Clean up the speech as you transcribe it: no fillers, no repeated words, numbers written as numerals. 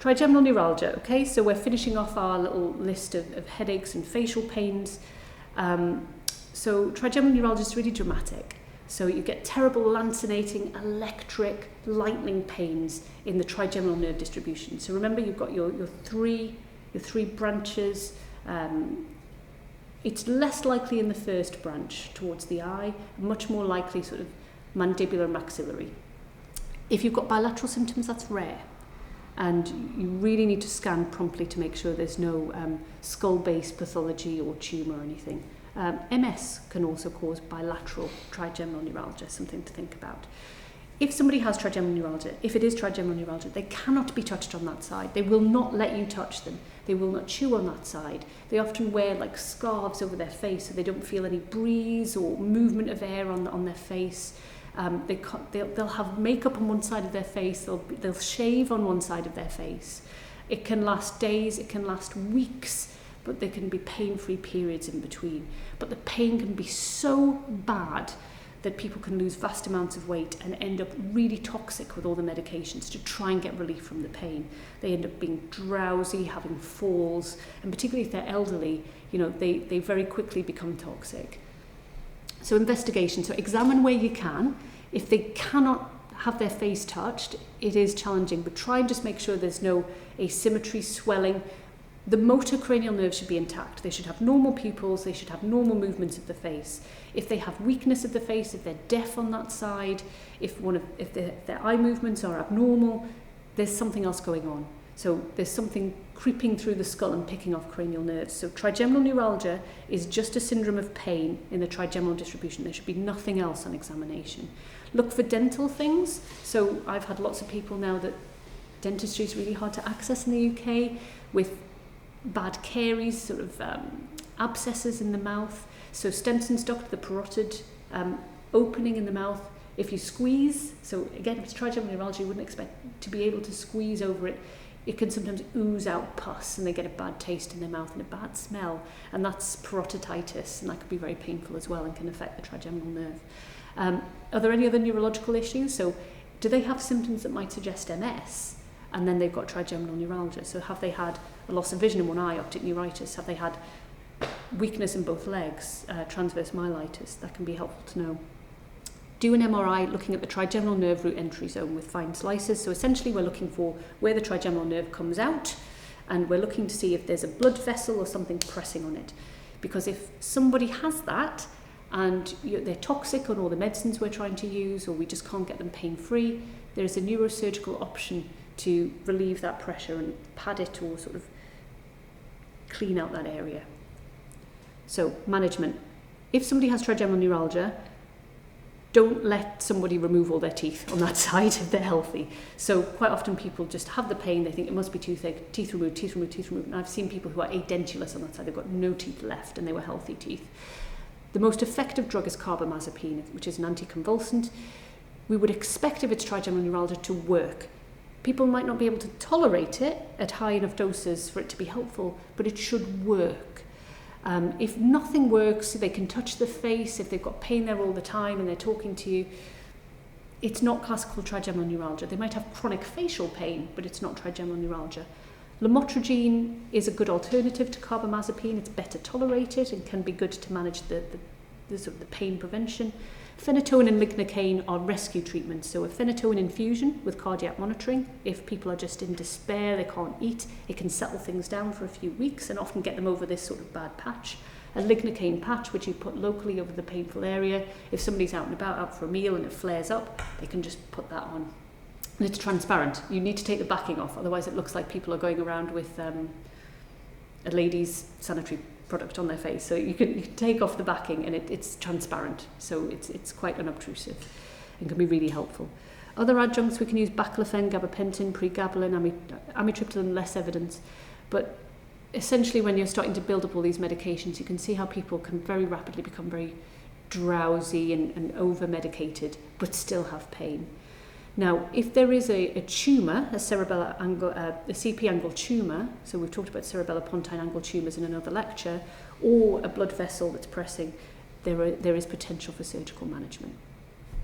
trigeminal neuralgia, okay, so we're finishing off our little list of headaches and facial pains. So trigeminal neuralgia is really dramatic. So you get terrible lancinating, electric, lightning pains in the trigeminal nerve distribution. So remember, you've got your three branches. It's less likely in the first branch towards the eye, much more likely sort of mandibular maxillary. If you've got bilateral symptoms, that's rare. And you really need to scan promptly to make sure there's no skull-based pathology or tumour or anything. MS can also cause bilateral trigeminal neuralgia, something to think about. If somebody has trigeminal neuralgia, if it is trigeminal neuralgia, they cannot be touched on that side. They will not let you touch them. They will not chew on that side. They often wear like scarves over their face so they don't feel any breeze or movement of air on their face. They'll have makeup on one side of their face. They'll shave on one side of their face. It can last days, it can last weeks, but there can be pain-free periods in between. But the pain can be so bad that people can lose vast amounts of weight and end up really toxic with all the medications to try and get relief from the pain. They end up being drowsy, having falls, and particularly if they're elderly, they very quickly become toxic. So investigation, so examine where you can. If they cannot have their face touched, it is challenging, but try and just make sure there's no asymmetry, swelling. The motor cranial nerves should be intact. They should have normal pupils, they should have normal movements of the face. If they have weakness of the face, if they're deaf on that side, if their eye movements are abnormal, there's something else going on. So there's something creeping through the skull and picking off cranial nerves. So trigeminal neuralgia is just a syndrome of pain in the trigeminal distribution. There should be nothing else on examination. Look for dental things. So I've had lots of people now that dentistry is really hard to access in the UK with bad caries, sort of abscesses in the mouth. So Stenson's duct, the parotid opening in the mouth, if you squeeze, so again, if it's trigeminal neuralgia, you wouldn't expect to be able to squeeze over it. It can sometimes ooze out pus and they get a bad taste in their mouth and a bad smell, and that's parotiditis, and that could be very painful as well and can affect the trigeminal nerve. Are there any other neurological issues? So do they have symptoms that might suggest MS and then they've got trigeminal neuralgia? So have they had a loss of vision in one eye, optic neuritis? Have they had weakness in both legs, transverse myelitis? That can be helpful to know. Do an MRI looking at the trigeminal nerve root entry zone with fine slices. So essentially we're looking for where the trigeminal nerve comes out, and we're looking to see if there's a blood vessel or something pressing on it. Because if somebody has that and they're toxic on all the medicines we're trying to use, or we just can't get them pain-free, there's a neurosurgical option to relieve that pressure and pad it or sort of clean out that area. So management. If somebody has trigeminal neuralgia, don't let somebody remove all their teeth on that side if they're healthy. So quite often people just have the pain, they think it must be toothache, teeth removed, teeth removed, teeth removed. And I've seen people who are edentulous on that side, they've got no teeth left and they were healthy teeth. The most effective drug is carbamazepine, which is an anticonvulsant. We would expect if it's trigeminal neuralgia to work. People might not be able to tolerate it at high enough doses for it to be helpful, but it should work. If nothing works, they can touch the face, if they've got pain there all the time and they're talking to you, it's not classical trigeminal neuralgia. They might have chronic facial pain, but it's not trigeminal neuralgia. Lamotrigine is a good alternative to carbamazepine. It's better tolerated and can be good to manage the sort of the pain prevention. Phenytoin and lignocaine are rescue treatments. So a phenytoin infusion with cardiac monitoring. If people are just in despair, they can't eat, it can settle things down for a few weeks and often get them over this sort of bad patch. A lignocaine patch, which you put locally over the painful area. If somebody's out and about, out for a meal and it flares up, they can just put that on. And it's transparent. You need to take the backing off, otherwise it looks like people are going around with a lady's sanitary product on their face. So you can take off the backing and it's transparent. So it's quite unobtrusive and can be really helpful. Other adjuncts, we can use baclofen, gabapentin, pregabalin, amitriptyline, less evidence. But essentially when you're starting to build up all these medications, you can see how people can very rapidly become very drowsy and over-medicated, but still have pain. Now, if there is a tumour, a CP angle tumour, so we've talked about cerebellopontine angle tumours in another lecture, or a blood vessel that's pressing, there is potential for surgical management.